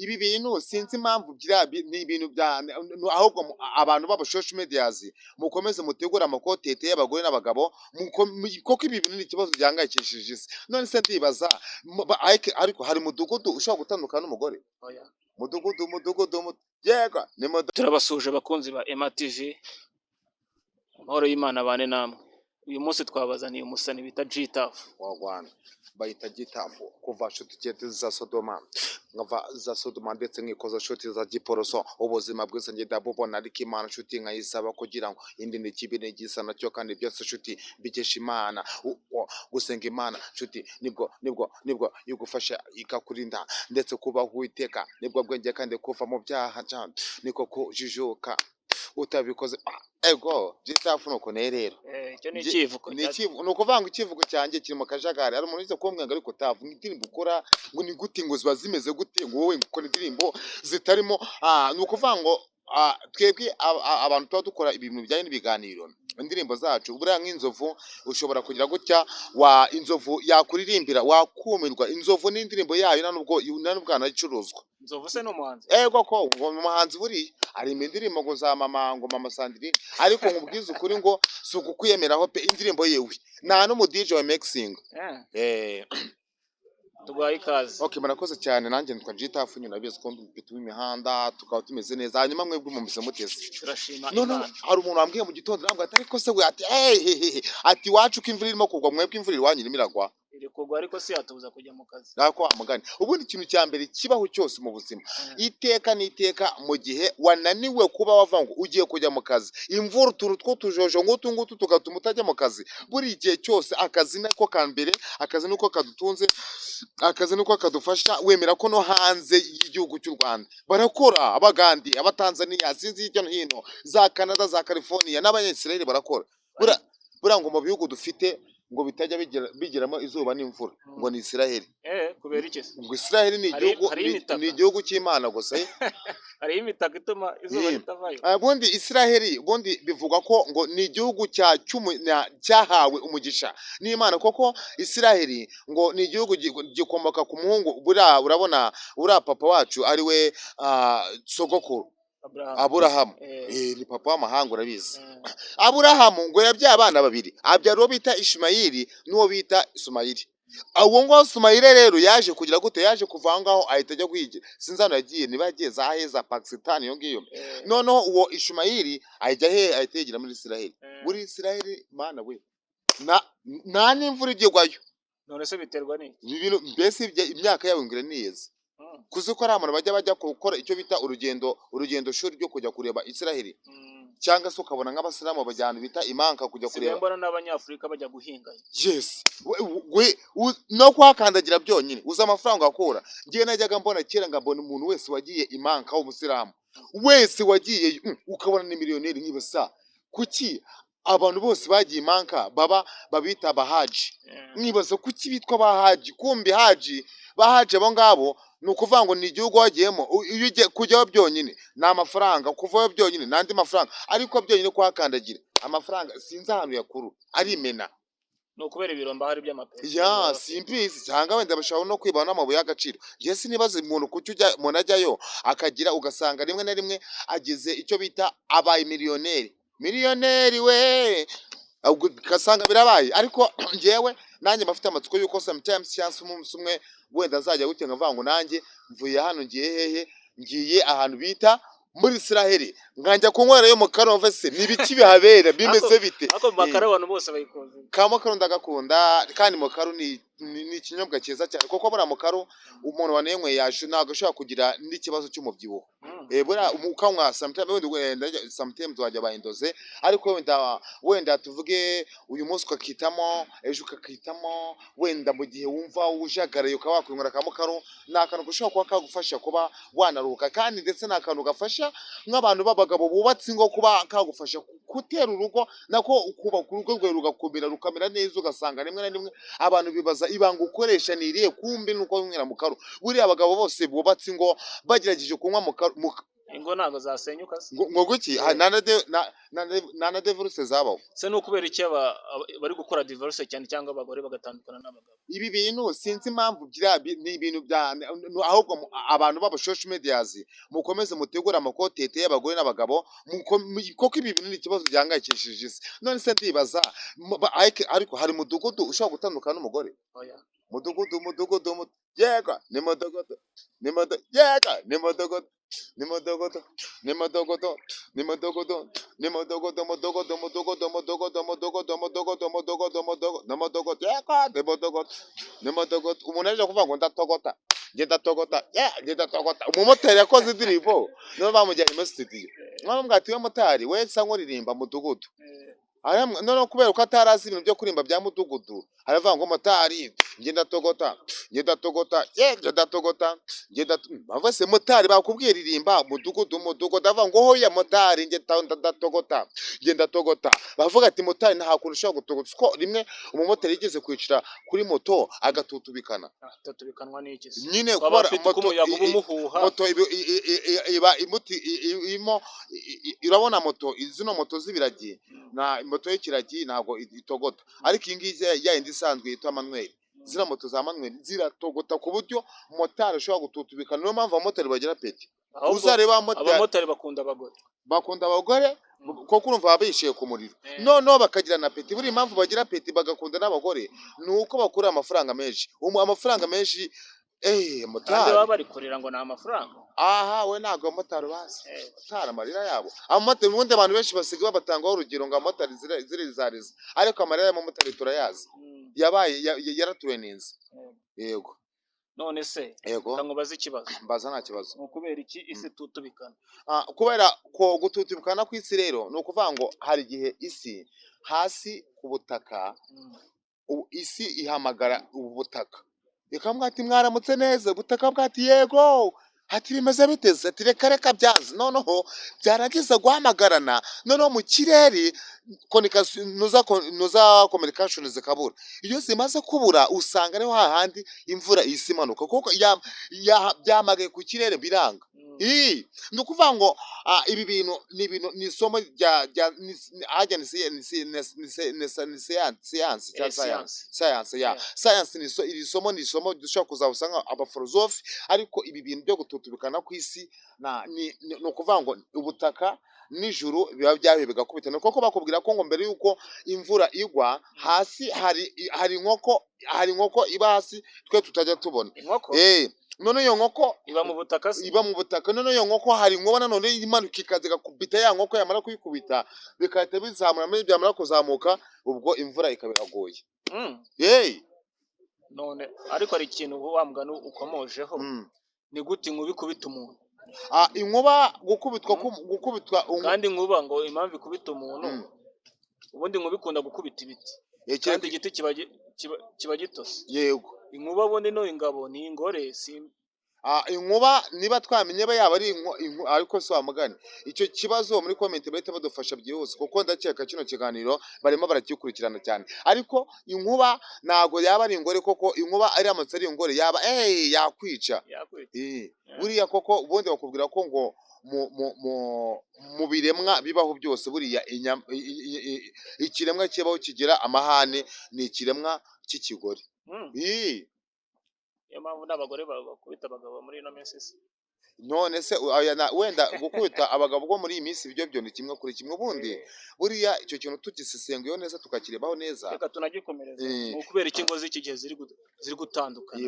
ibi bintu sinzi impamvu ni ibintu bya ahubwo abantu baba social medias mukomeze mutegura amakotete y'abagore n'abagabo koko ibi bintu ni ikibazo gihangayikishije isi. None se ndibaza ariko hari mudugudu ushobora gutandukana n'umugore mudugudu yego ni turabasuje abakunzi ba Ema TV, amahoro y'Imana bane namwe. Uyu munsi twabazaniye umusani bita G-Tough wa Rwanda bayita G-Tough kuva nshuti cyete za Sodoma nkava za Sodoma ndetse nkikoza nshuti za Giporoso ubuzima bwese ngenda bubona ariko Imana nshuti nkayisaba kugira ngo indi ni kibi n'igisa nacyo kandi byose nshuti bikesha Imana gusenga Imana nshuti nibwo yugufasha ikakurinda ndetse kuba Uwiteka nibwo bwenge kandi kuva mu byaha cyane niko kujijuka utabikoze ego G-Tough nuko nerero icyo ni ikivugo nuko vanga ikivugo cyanjye kiri mu kajagari ari umuntu wize kumbwanga ariko Tough indirimbo ukora ngo ni gute ngo ziba zimeze gute ngo wowe ngukora indirimbo zitarimo nuko vango twebwe abantu tuba dukora ibintu bijyanye n'ibiganiro indirimbo zacu buriya nk'inzovu ushobora kugira gutya wa inzovu yakuririmbira wakumirwa inzovu n'indirimbo yayo nanubwo icuruzwa inzovu se n'umuhanzi ego ko umuhanzi buri ari indirimbo ngo za mama Sandrine ariko nkubwiza ukuri ngo suko kwiyemeraho pe indirimbo yewe nta no DJ wa mixing tugaye ikaze. Okay, murakoze cyane nanjye nitwa G-Tough nyine abizi ko bituma imihanda tukaba tumeze neza hanyuma mwebwe mumeze muteze turashima Imana hari umuntu wambwiye mu gitondo nambwa atari ko se we ati wacu ko imvura irimo kugwa mwebwe imvura iwanyu irimo iragwa iri kugwa ariko si yatubuza kujya mu kazi nako amugani ubundi ikintu cya mbere kibaho cyose mu buzima iteka n'iteka mu gihe wananiwe kuba wavango ugiye kujya mu kazi imvura utuntu two tujojo ngutu tugatuma utajya mu kazi buri gihe cyose akazi nako kambere akazi nuko kadutunze akazi nuko kadufasha wemera ko no hanze y'igihugu cy'u Rwanda barakora abagandi abatanzania sinzi hirya no hino za Canada za California n'abanyesirayeli barakora bura ngo mu bihugu dufite ngo bitajya bigiramo izuba n'imvura ngo ni Israel kubera iki ngo Israel ni igihugu cy'Imana gusa hari imitaka ituma izuba ritavayo ubundi Israel ubundi bivuga ko ngo ni igihugu cyahawe umugisha n'Imana koko Israel ngo ni igihugu gikomoka ku muhungu urabona papa wacu ari we sogokuru Aburahamu ni papa w'amahanga urabizi Aburahamu ngo yabyaye abana babiri abyara uwo bita Ishimayeli n'uwo bita Isumayeli abo ngo Isumayeli rero yaje kugira gute yaje kuvangaho ahita ajya kwigira sinzi hano yagiye niba yagiye za heza Pakistan yo ngiyo noneho uwo Ishimayeli ahita yigira muri Israel muri Israel mana we nta n'imvura igirwayo none se biterwa n'iki ibintu mbese imyaka yawe ngire niyeze kuzi ko ari abantu bajya gukora icyo bita urugendo shuri ryo kujya kureba Israel cyangwa se ukabona nk'abasilamu bajyana bita imanka kujya kureba mbona n'abanyafurika bajya guhinga yes no kwakandagira byonyine uza amafaranga akora ngiye najyaga mbona kera ngabona umuntu wese wagiye imanka w'umusilamu wese wagiye ukabona ni miliyoneri nk'ibasa kuki abantu bose bagiye imanka babita bahaji mwibaza kuki bitwa bahaji kumbi bahaji abo ngabo nukuvuga ngo ni igihugu wagiyemo iyo ugiye kujyaho byonyine ni amafaranga kuvayo byonyine n'andi mafaranga ariko byonyine kwakandagira amafaranga sinzi ahantu yakuru arimena no kubera ibiromba hari by'amapesi simbizi cyangwa wenda bashobora no kwibana n'amabuye y'agaciro ngiye sinibaze umuntu kuki umuntu ajyayo akagira ugasanga rimwe na rimwe ageze icyo bita abaye miliyoneri we ugasanga birabaye ariko ngewe nanjye bafite amatsiko yuko sometimes chance umunsi umwe wenda nzajya gutenga vango nanjye mvuye hano ngiye ahantu bita muri Israel nganja kunywera yo mu Karove se nibiki bihabera bimeze bite ako makaro abantu bose bayikunze kamakaro ndagakunda kandi mukaro ni ikinyobwa cyiza cyane kuko bura mukaro umuntu wanenwe yaje ntago ashobora kugira n'ikibazo cy'umubyibuho bura umukanywa sometimes wajya bahindoze ariko wenda tuvuge uyu munsi ukakitamo ejo ukakitamo wenda mu gihe wumva ujagaraye ukaba wakwinywera kamakaro nakantu gushobora kuba kagufasha kuba wanaruhuka kandi ndetse nakantu gafasha nk'abantu b'abagabo bubatse ngo kuba kagufasha gutera urugo nako ukubaka urugo rwawe rukamera neza ugasanga rimwe na rimwe abantu bibaza ibanga ukoresha niriye kumbe nuko winywera mukaro buri abagabo bose bubatse ngo bagerageje kunywa ingo ntabwo zasenyuka se ngo guki nta na divorce zabaho. se ni ukubera iki bari gukora divorce cyane cyangwa abagore bagatandukana n'abagabo? Ibi bintu sinzi impamvu ni ibintu ahubwo abantu b'aba social medias mukomeze mutegura amakotete y'abagore n'abagabo koko ibi bintu ni ikibazo gihangayikishije isi. None se ndibaza ariko hari mudugudu ushobora gutandukana n'umugore? Oya. Mudugudu yega ni mudugudu yega ni mudugudu ni mudugudu ni mudugudu ni mudugudu ni mudugudu mudugudu mudugudu mudugudu mudugudu mudugudu mudugudu mudugudu ni mudugudu yega ni mudugudu ni mudugudu. Umuntu aje kuvuga ngo ndatogota ndatogota ndatogota. Umumotari yakoze indirimbo niyo bamujyanye muri studio, mwamubwira ati we motari wese nkuririmba mudugudu. None kubera ko atarazi ibintu byo kurimba bya mudugudu aravuga ngo motari ndatogota ndatogota bavase motari bakubwiye ririmba mudugudu avuga ngo hoya motari ndatogota ndatogota. Bavuga ati motari nta kuntu ushobora gutogota ko rimwe umumotari yigeze kwicara kuri moto agatutubikana. Tutubikanwa n'iki se? Nyine kubara moto iba imo urabona moto zino moto z'ibiragi na moto y'ikiragi ntabwo itogota, ariko iyi ngiyi yindi isanzwe yitwa manuel. Zina moto za manuel ziratogota ku buryo motari ashobora gututubikana. Niyo mpamvu abamotari bagira peti. Uzareba abamotari bakunda abagore koko urumva baba bishiye ku muriro, noneho bakagira na peti. Buri impamvu bagira peti bagakunda n'abagore ni uko bakura amafaranga menshi. Amafaranga menshi motari kandi baba bari kurira ngo ni amafaranga. Aha we ntabwo abamotari bazi motari amarira yabo. Abamotari ubundi abantu benshi basigaye babatangaho urugero ngo abamotari zirizariza, ariko amarira y'abamotari turayazi yabaye yaratureninze. Yego none se nkubaza ikibazo. Mbaza nta kibazo. Ni ukubera iki isi tutubikana? Kubera ko gututubikana kw'isi rero ni ukuvuga ngo hari igihe isi hasi ku butaka isi ihamagara ubutaka ikamubwira ati mwaramutse neza. Ubutaka bwati yego, ati bimeze biteze, ati reka byanze. Noneho byarangiza guhamagarana, noneho mu kirere nuza communication zikabura. Iyo zimaze kubura usanga niho hahandi imvura isi imanuka kuko byamagaye ku kirere biranga. Ni ukuvuga ngo ibi bintu ni isomo rya science. Iri somo ni isomo dushobora kuzabusanga abafilozofi. Ariko ibi bintu byo gututubikana ku isi ni ukuvuga ngo ubutaka n'ijuru biba byahuye bigakubitana, kuko bakubwira ko ngo mbere y'uko imvura igwa hasi hari inkoko iba hasi twe tutajya tubona. None iyo nkoko iba mu butaka none iyo nkoko hari inkuba nanone imanuka ikaza igakubita ya nkoko, yamara kuyikubita bigahita bizamura, byamara kuzamuka ubwo imvura ikaba iraguye. None ariko hari ikintu wa mugani ukomojeho, ni gute inkuba ikubita umuntu? Inkuba gukubitwa kandi inkuba ngo impamvu ikubita umuntu ubundi inkuba ikunda gukubita ibiti kandi igiti kiba gitose. Yego inkuba ubundi no ingabo ni ingore inkuba niba twamenye yaba ari ariko si wamugani. Icyo kibazo muri comment bahita badufasha byihuse kuko ndakeka kino kiganiro barimo barakikurikirana cyane. Ariko inkuba ntago yaba ari ingore, koko inkuba ari amatsi ari ingore yaba yakwica. Buriya koko ubundi bakubwira ko ngo mu biremwa bibaho byose buriya ikiremwa kibaho kigira amahane ni ikiremwa cy'ikigore. Niyo mpamvu n'abagore bakubita abagabo muri ino minsi. None se wenda gukubita abagabo bwo muri iyi minsi byo ni kimwe kuri kimwe. Ubundi buriya icyo kintu tugisesenguyeho neza tukakirebaho neza. Reka tunagikomereza. Ni ukubera iki ingo z'iki gihe ziri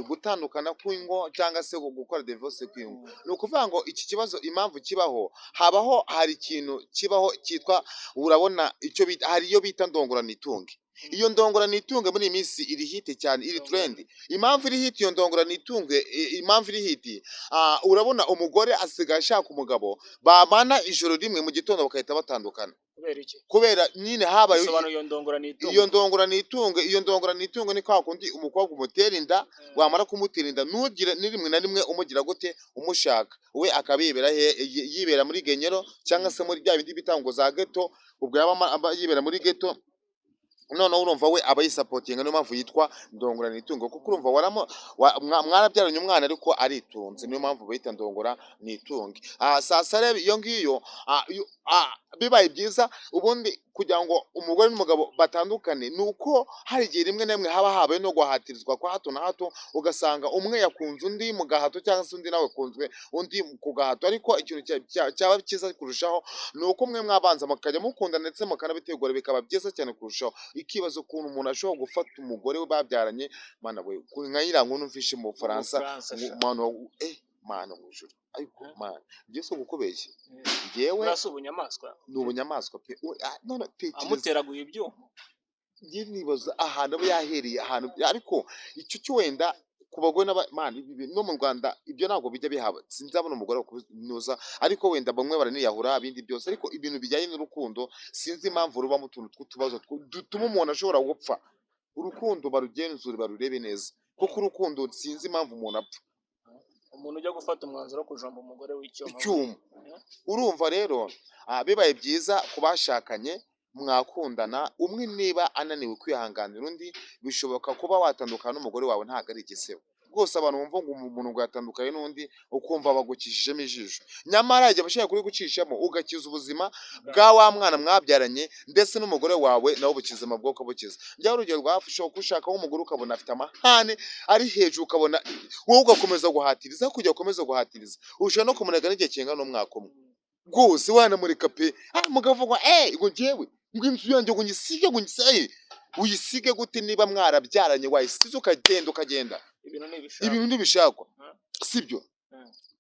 gutandukana kw'ingo cyangwa se gukora divorce kw'ingo. Ni ukuvuga ngo iki kibazo impamvu kibaho hari ikintu kibaho cyitwa urabona hari iyo bita ndongoranitunge. Iyo ndongoranitunge muri iyi minsi iri hiti cyane, iri trend. Impamvu iri hiti iyo ndongoranitunge, impamvu iri hiti urabona umugore asigaye ashaka umugabo bamana ijoro rimwe mu gitondo bakahita batandukana. Kubera nyine habaye iyo ndongoranitunge ni kwa kundi umukobwa umutera inda, wamara kumutera inda ntugire ni rimwe na rimwe umugira gute umushaka, we akabibera yibera muri genyero cyangwa se muri bya bindi bitango za ghetto. Ubwo yaba yibera muri ghetto noneho urumva we aba yisapotinga, niyo mpamvu yitwa ndongora nitungo, kuko urumva mwarabyaranye umwana ariko aritunze, niyo mpamvu bayita ndongora nitunge. Sasa rero iyo ngiyo bibaye byiza ubundi kugira ngo umugore n'umugabo batandukane, ni uko hari igihe rimwe na rimwe haba habaye no guhatirizwa kwa hato na hato, ugasanga umwe yakunze undi mu gahato cyangwa se undi nawe akunzwe undi ku gahato, ariko ikintu cyaba cyiza kurushaho ni uko mwe mwabanza mukajya mukunda ndetse mukanabitegura, bikaba byiza cyane kurushaho. Ikibazo ukuntu umuntu ashobora gufata umugore we babyaranye, mana we nka iriya nkuru numvise mu Bufaransa, mana mu ijuru, ariko mana ngiye so gukubeshya ngewe urasa ubunyamaswa ni ubunyamaswa pe. None tekereza amuteraguye ibyuma, ngiye nibaza ahantu aba yahereye ahantu, ariko icyo cyo wenda ku bagore n'abana no mu Rwanda ibyo ntabwo bijya bihaba, sinzabona umugore wo kubinuza, ariko wenda bamwe baraniyahura ibindi byose, ariko ibintu bijyanye n'urukundo sinzi impamvu rubamo utuntu tw'utubazo dutuma umuntu ashobora gupfa. Urukundo barugenzure barurebe neza, kuko urukundo sinzi impamvu umuntu apfa. umuntu ujya gufata umwanzuro wo kujomba umugore w'icyuma. Urumva rero bibaye byiza ku bashakanye mwakundana, umwe niba ananiwe kwihanganira undi, bishoboka kuba watandukana n'umugore wawe, ntabwo ari igisebo rwose. Abantu bumva ngo umuntu ngo yatandukanye n'undi ukumva bagukishijemo ijisho, nyamara igihe bashaka kuri gucishamo ugakiza ubuzima bwa wa mwana mwabyaranye ndetse n'umugore wawe nawe ubukiza amabwoko bukiza. Njyaho urugero rwafasha gushaka nk'umugore ukabona afite amahane ari hejuru, ukabona wowe ugakomeza guhatiriza, kujya ukomeza guhatiriza, ushobora no kumunega n'igihe kingana n'umwaka umwe rwose wanamureka pe. mukavuga ngo njyewe ngo inzu yanjye ngo nyisige ngo nyisige, uyisige gute niba mwarabyaranye? Wayisize ukagenda, ibintu ntibishakwa, sibyo?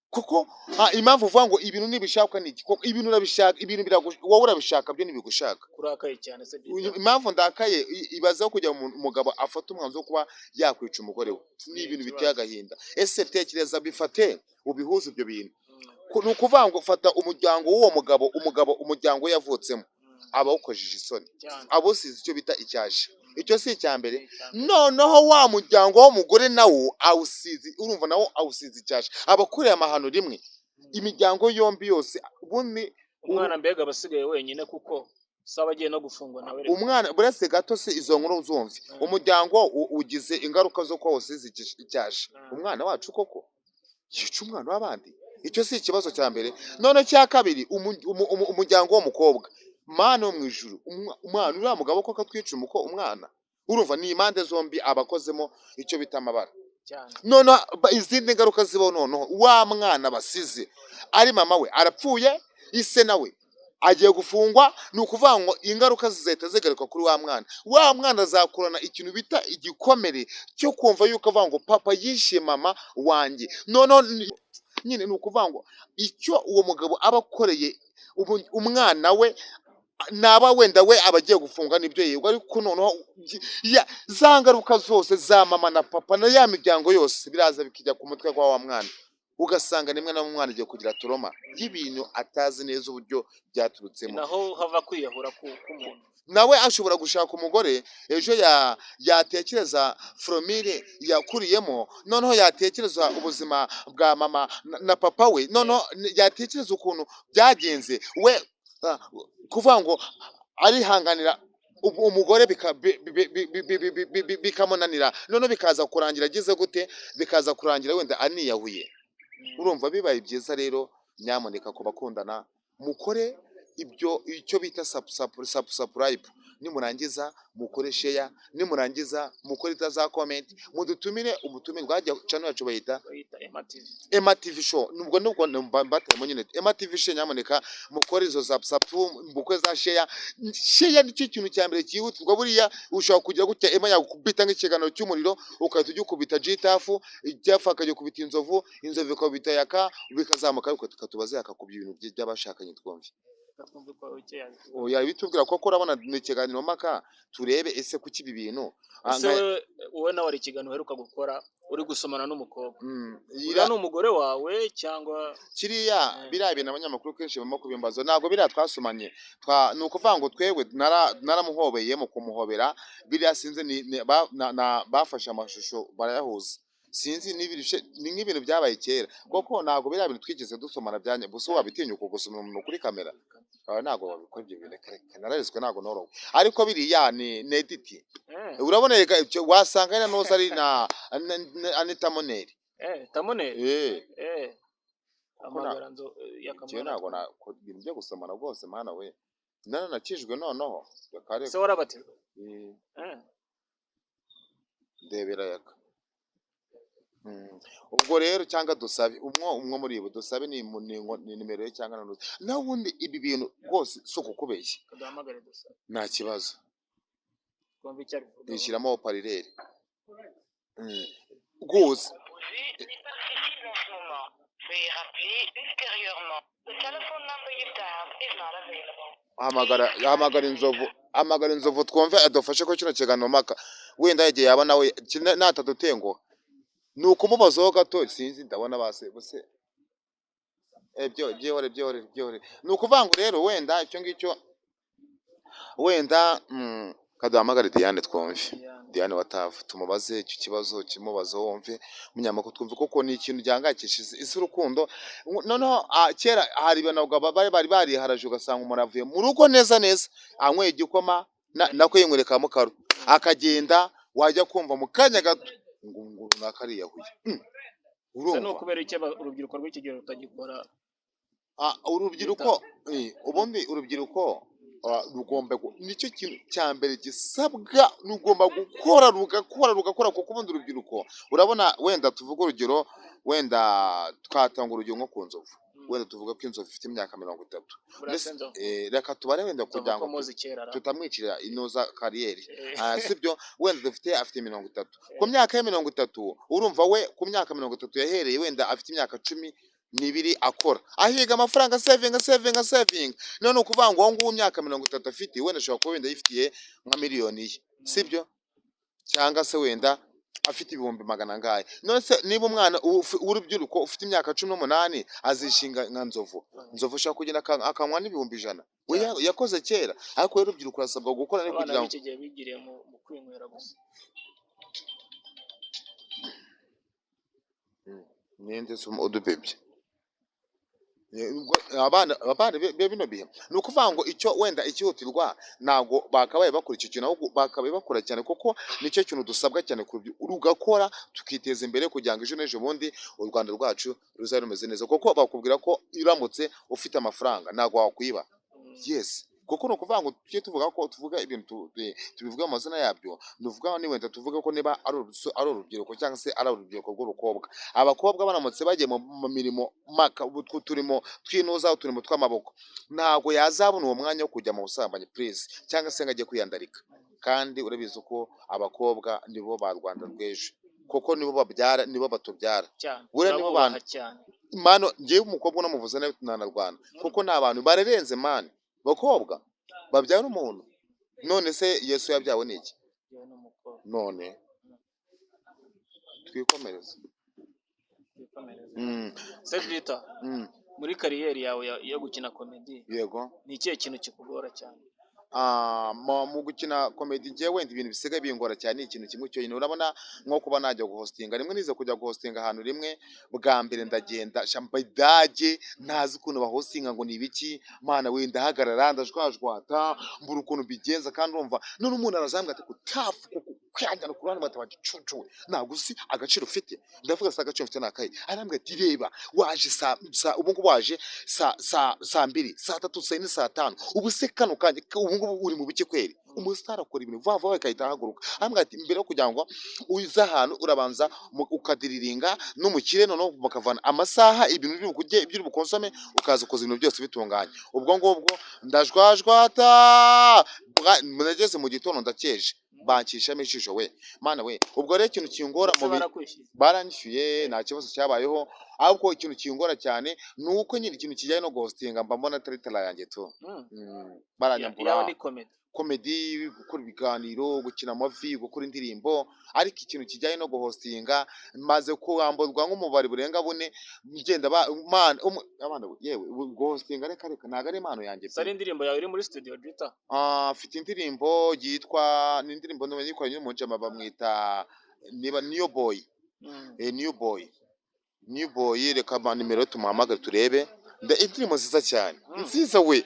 kuko impamvu uvuga ngo ibintu ntibishakwa ni iki? Ibintu urabishaka, ibintu wowe urabishaka byo ntibigushaka. Kurakaye cyane se. Impamvu ndakaye, ibazaho kugira umugabo afata umwanzuro wo kuba yakwica umugore we, ni ibintu biteye agahinda. Ese tekereza, bifate ubihuze ibyo bintu. Ni ukuvuga ngo fata umuryango w'uwo mugabo umuryango we yavutsemo abawukojeje isoni, abawusize icyo bita icyasha. Icyo si icya mbere. Noneho wa muryango w'umugore nawo awusize, urumva nawo awusize icyasha, abakoreye amahano rimwe, imiryango yombi yose. Ubundi umwana mbega abasigaye wenyine, kuko saba agiye no gufungwa nawe. Umwana buretse gato se izo nkuru uzumve, umuryango ugize ingaruka zo ko wawusize icyasha. Umwana wacu koko yica umwana w'abandi, icyo si ikibazo cya mbere. None cya kabiri, umuryango w'umukobwa, mana wo mu ijuru, umwana uriya mugabo koko atwica umwana, urumva ni impande zombi abakozemo icyo bita amabara. None izindi ngaruka zibaho, noneho wa mwana basize ari mama we arapfuye, ise nawe agiye gufungwa. Ni ukuvuga ngo ingaruka zizahita zigaruka kuri wa mwana azakurana ikintu bita igikomere cyo kumva yuko avuga ngo papa yishe mama wanjye. Noneho nyine ni ukuvuga ngo icyo uwo mugabo aba akoreye umwana we, naba wenda we abagiye gufunga nibyo yego, ariko noneho za ngaruka zose za mama na papa na ya miryango yose biraza bikijya ku mutwe wa mwana, ugasanga nimwe na mwana agiye kugira toroma y'ibintu atazi neza uburyo byaturutsemo. Naho hava kwiyahura k'umuntu, nawe ashobora gushaka umugore ejo yatekereza foromire yakuriyemo, noneho yatekereza ubuzima bwa mama na papa we, noneho yatekereza ukuntu byagenze, we kuvuga ngo arihanganira umugore bikamunanira, noneho bikaza kurangira agize gute, bikaza kurangira wenda aniyahuye. Urumva bibaye byiza rero, nyamuneka ku bakundana mukore icyo bita subscribe, nimurangiza mukore share, nimurangiza mukore za comment, mudutumire umutumire rwajya channel yacu bayita Emma TV show. Nubwo mbatemo nyine Emma TV show, nyamuneka mukore izo subscribe, mukore za share nicyo kintu cya mbere cyihutirwa. Buriya ushobora kugira gutya Emma yakubita nk'ikiganiro cy'umuriro, ukahita ujya ukubita jitafu, ijyafu akajya kubita inzovu ikabita yaka, bikazamuka ariko tukatubaza yakakubye ibintu by'abashakanye twumve. Bitubwira ko urabona ni ikiganiro mpaka, turebe ese kuki ibi bintu. Wowe nawe ari ikiganiro uheruka gukora uri gusomana n'umukobwa, uriya ni umugore wawe cyangwa kiriya? Biriya bintu abanyamakuru kenshi barimo kubimbaza, ntabwo biriya twasomanye. Ni ukuvuga ngo twebwe naramuhobeye, mu kumuhobera biriya sinzi bafashe amashusho barayahuza, sinzi ni nk'ibintu byabaye kera koko ntabwo biriya bintu twigeze dusomana byanya gusa wabitinyuka gusoma umuntu kuri kamera aba ntabwo babikora ibyo bintu reka nararezwe ntabwo norowe ariko biriya ni editi Eh, urabona reka wasanga ari noza ari Anita Moneri Tamuneri. eh kuko Amagara nzo njyewe yakamwana. ntabwo ibintu byo gusomana rwose mana we naranakijwe noneho reka Se reka warabatijwe? eh, Eh. ndebera yaka ubwo rero cyangwa dusabe umwe muri bo dusabe ni nimero ye cyangwa na wundi ibi bintu rwose si ukukubeshya Kaduhamagare dusa. nta kibazo Twumva icyo abivugaho. yishyiramo parireri rwose n'est pas accessible en ce moment. Veuillez rappeler ultérieurement. The telephone number you dialed is not available. hamagara inzovu twumve adufashe ko kino kiganiro mpaka wenda yagiye yaba nawe natadutenguha ni ukumubazaho gato sinzi ndabona base bose byihore ni ukuvuga ngo rero wenda icyo ngicyo wenda kaduhamagare Diane twumve Diane Watavu tumubaze icyo kibazo kimubazo wumve umunyamakuru twumve koko ni ikintu gihangayikishije isi urukundo noneho kera hari banabwa bari bariharaje ugasanga umuntu avuye mu rugo neza anyweye igikoma nako yinywera mukaro akagenda wajya kumva mu kanya gato ngo nakariyahuye Se urumva no kubera icyo urubyiruko rw'ikigero rutagikora. urubyiruko ubundi urubyiruko rugomba nicyo kintu cya mbere gisabwa rugomba rugakora kuko ubundi urubyiruko urabona wenda tuvuga urugero wenda twatanga urugero nko ku nzovu wenda tuvuga ko inzovu ifite imyaka 30 reka tubare wenda kugira ngo tutamwicira inoza kariyeri sibyo wenda afite 30 ku myaka ya 30 urumva we ku myaka 30 yahereye wenda afite imyaka 12 akora ahiga amafaranga saving none ukuvuga ngo ngo myaka 30 afite wenda ashobora kuba wenda yifitiye nka miliyoni ye sibyo cyangwa se wenda afite ibihumbi magana ngahe none se niba umwana w'urubyiruko ufite imyaka 18 azishinga nka nzovu ushaka kugenda akanywa n'ibihumbi 100 we yakoze kera ariko rero urubyiruko urasabwa gukora no kugira ngo iki gihe bigiriye mu kwinywera gusa. ninde udubebye abana bino bihe ni ukuvuga ngo icyo wenda ikihutirwa ntabwo bakabaye bakora icyo kintu ahubwo bakabaye bakora cyane kuko nicyo kintu dusabwa cyane rugakora tukiteza imbere kugira ngo ejo n'ejo bundi u Rwanda rwacu ruzaba rumeze neza kuko bakubwira ko iramutse ufite amafaranga ntabwo wakwiba yes kuko no kuvuga ngo tujye tuvuga ibintu tubivuga amazina yabyo nuvuga ni wenda tuvuga ko niba ari urubyiruko cyangwa se ari urubyiruko rw'urukobwa abakobwa baramutse bagiye mu mirimo turimo twinoza turimo tw'amaboko ntabwo yazabona uwo mwanya wo kujya mu busambanyi please cyangwa se ngo ajye kwiyandarika kandi urabizi ko abakobwa nibo ba Rwanda rw'ejo kuko nibo babyara nibo batubyara bure nibo bantu mano ngiye umukobwa namuvuze na Rwanda kuko nta bantu barerenze mani bakobwa babyara umuntu none se Yesu yabyawe n'iki none twikomereza Sedrita muri kariyeri yawe yo gukina comedy yego ni ikihe kintu kikugora cyane mu gukina comedy ngiye wenda ibintu bisigaye bingora cyane ikintu kimwe cyo nyine urabona nko kuba najya guhostinga rimwe nize kujya guhostinga ahantu rimwe bwa mbere ndagenda shampidage ntazi ukuntu bahostinga ngo ni ibiki mana wenda hagarara ndajwajwata mbura ukuntu bigenza kandi urumva none umuntu arazambwa ati kutafu kwanjana ku ruhande batabagicucuwe ntabwo uzi agaciro ufite ndavuga sa agaciro mfite nakaye arambwa ati reba waje ubu ngubu waje saa 2 saa 3 saa 4 saa 5 ubu se kano kanje ubu ngubu uri mu biki kweri umustar akora ibintu vava bakahita haguruka arambwa ati mbere yo kugira ngo uza ahantu urabanza ukadiriringa n'umukire none bakavana amasaha ibintu biri bukonsome ukaza ukoza ibintu byose bitunganye ubwo ngubwo ndajwajwata munageze mu gitondo ndakeje bankishamo ijisho we mana we ubwo rero ikintu kingora mu baranyishyuye nta kibazo cyabayeho ahubwo ikintu kingora cyane ni uko nyine ikintu kijyanye no ghostinga mba mbona atari tara yanjye tu baranyambura komedi gukora ibiganiro gukina amavi gukora indirimbo ariko ikintu kijyanye no guhostinga maze kuhamburwa nk'umubare burenga bune ngenda abana yewe guhostinga reka ntago ari impano yanjye sari indirimbo yawe iri muri studio Drita afite indirimbo yitwa ni indirimbo none yikoranye n'umujama bamwita niba niyo boy New boy reka nimero tumuhamagare turebe indirimbo nziza cyane nziza we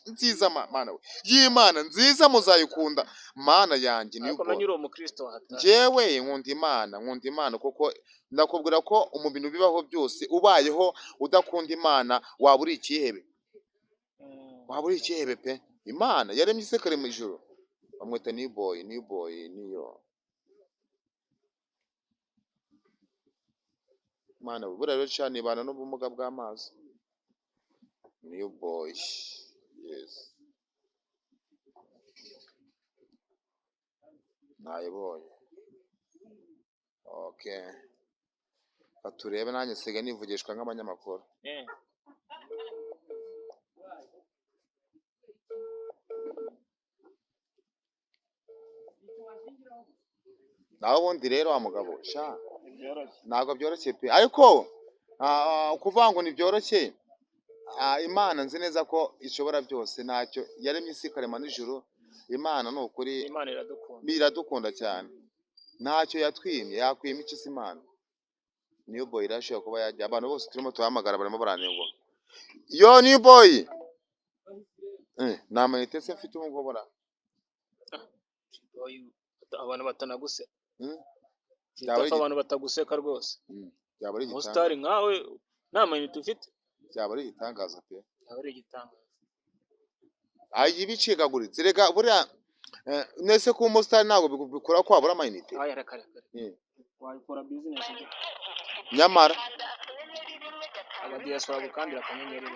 nziza mana we y'Imana nziza muzayikunda mana yanjye New ariko boy menye uri umukristo hata njyewe nkunda imana kuko ndakubwira ko mu bintu bibaho byose ubayeho udakunda imana waba uri ikihebe pe imana yaremye isekare mu ijuru bamwita New boy niyo mana buriya rero cyane ibana n'ubumuga bw'amaso New boy yes nayibonye okay baturebe nanjye siga nivugishwa nk'abanyamakuru naho ubundi rero wa mugabo sha ntabwo byoroshye pe ariko kuvuga ngo ntibyoroshye imana nzi neza ko ishobora byose ntacyo yaremye isi ikarema n'ijuru imana ni ukuri imana iradukunda cyane ntacyo yatwimye yakwima iki se imana New boy irashobora kuba yajya abantu bose turimo tuhamagara barimo baranengwa yo New boy nta mayinite se mfite umugobora abantu batanaguse byaba ari abantu bataguseka rwose byaba ari umusitari nkawe nta mayinite ufite byaba ari igitangaza pe byaba ari igitangaza ibicikaguritse reka buriya nese ko umusitari ntabwo bikora ko wabura amayinite reka wayikora bizinesi nyamara abadiyasipora gukandira akanyenyeri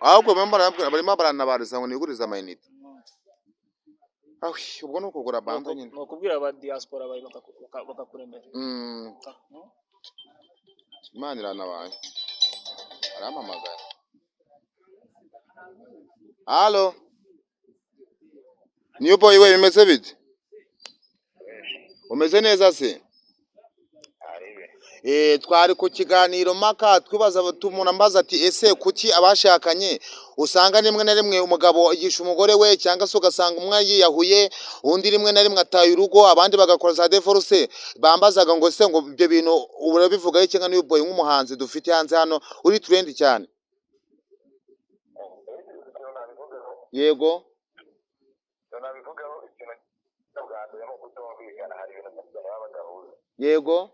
ahubwo barimo baranabariza ngo nigurize amayinite ubwo ni ukugura bando nyine ni ukubwira abadiyasipora bakakuremera imana iranabaye arampamagara halo New boy we bimeze bite umeze neza se twari ku kiganiro mpaka twibaza umuntu ambaza ati ese kuki abashakanye usanga rimwe na rimwe umugabo yigisha umugore we cyangwa se ugasanga umwe yiyahuye undi rimwe na rimwe ataye urugo abandi bagakora za divorce bambazaga ngo se ngo ibyo bintu urabivugaho iki nka New boy nk'umuhanzi dufite hanze hano uri trend cyane yego yego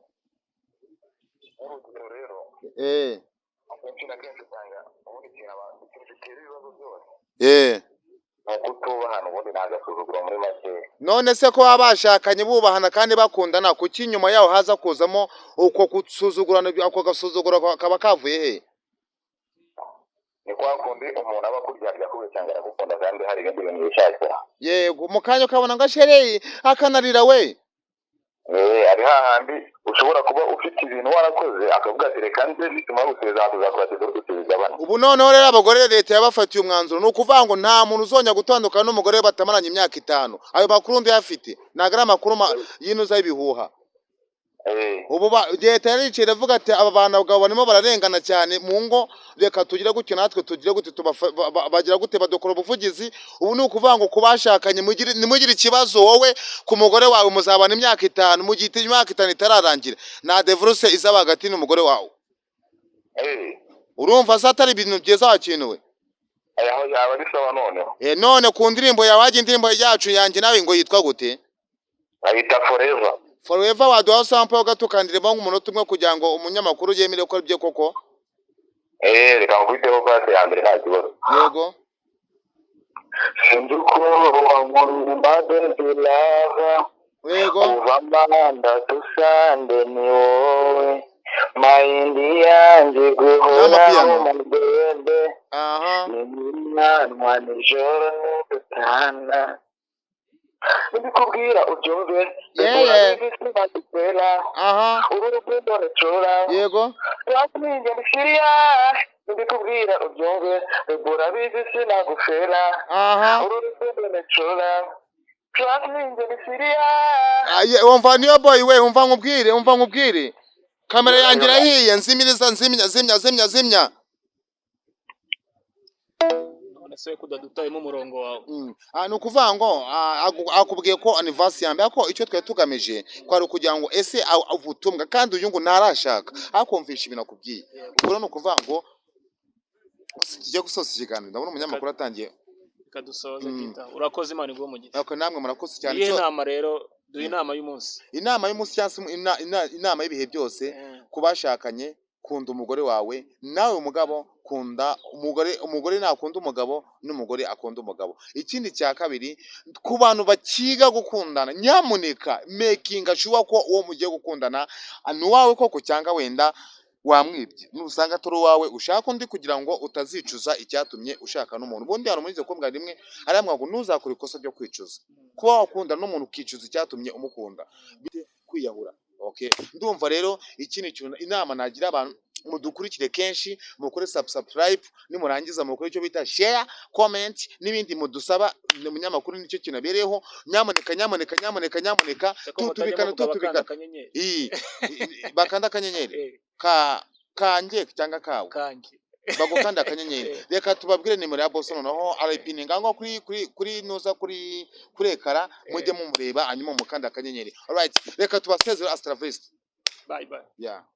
none se ko baba bashakanye bubahana kandi bakundana kuki nyuma yaho haza kuzamo uko gusuzugurana ako gasuzuguro kaba kavuye he ni kwa kundi umuntu aba kuryarya kube cyangwa aragukunda kandi hari ibindi bintu bishakira yego mu kanya ukabona ngo ashereye akanarira we ari hahandi ushobora kuba ufite ibintu warakoze akavuga ati reka nze bituma guseza tuzakora tuzabigabana ubu noneho rero abagore leta yabafatiye umwanzuro ni ukuvuga ngo nta muntu uzongera gutandukana n'umugore batamaranye imyaka 5 ayo makuru ndi yafite ntabwo ari amakuru yinuza y'ibihuha ubu leta yariciye iravuga ati aba bantu abagabo barimo bararengana cyane mu ngo reka tugire gutyo natwe tugire gute bagira gute badukora ubuvugizi ubu ni ukuvuga ngo kubashakanye nimugire ikibazo wowe ku mugore wawe muzabana imyaka 5 mu gihe imyaka 5 itararangira na divorce izaba hagati n'umugore wawe urumva se atari ibintu byiza wakinuwe aho yaba bisaba noneho none ku ndirimbo yawaje indirimbo yacu yanjye nawe ngo yitwa gute ayita Forever waduha sample gatukandiremo nk'umunota umwe kugira ngo umunyamakuru yemere ko aribyo koko reka ngwiteho pasi ya mbere nta kibazo yego sinzi uko wamurumbaga dilava yego uvamanda tusande ni wowe mayindi yanjye guhoraho mu bebe ni mwanwa nijoro n'udutanda ndikubwira ubyumve urukundo rucura yego wakumenya bishiriya ndikubwira ubyumve rebura bizi sinagufera urukundo rucura wakumenya bishiriya umva New boy we umva nkubwire kamera yanjye irahiye nzimiriza zimya ese kudadutayemo umurongo wawe Ni ukuvuga ngo akubwiye ko anniversaire ya mbere ariko icyo twari tugamije kwari ukugira ngo ese ubutumwa kandi uyu ngo ntarashaka akumvisha ibintu akubwiye. Ubwo rero ni ukuvuga ngo tujye gusoza ikiganiro ndabona umunyamakuru atangiye ikadusoza kita urakoze Imana iguhe umugisha. ariko namwe murakoze cyane. Iyi nama rero duha inama y'umunsi. Inama y'umunsi cyangwa se inama y'ibihe byose ku bashakanye, kunda umugore wawe, nawe mugabo kunda umugore nakunda umugabo n'umugore akunda umugabo. Ikindi cya kabiri, ku bantu bakiga gukundana, nyamuneka making sure ko uwo mugiye gukundana ni uwawe koko cyangwa wenda wamwibye. Nusanga atari uwawe ushaka undi kugira ngo utazicuza icyatumye ushaka n'umuntu. Ubundi hano muri izo kombwa rimwe aramwa ngo ntuzakora ikosa ryo kwicuza. Kuba wakunda n'umuntu ukicuza icyatumye umukunda bite kwiyahura. Okay, ndumva rero ikindi kintu inama nagira abantu mudukurikire kenshi, mukore subscribe, nimurangiza mukore icyo bita share, comment n'ibindi mudusaba. Umunyamakuru nicyo kintu abereyeho. Nyamuneka tutubikana bakanda akanyenyeri kanjye cyangwa kawe bagukanda akanyenyeri. Reka tubabwire nimero ya boss noneho arayipininga ngo kuri noza kuri ekara mujye mumureba hanyuma mukanda akanyenyeri. Alright, reka tubasezera. Astra Vista. Bye bye. Yeah.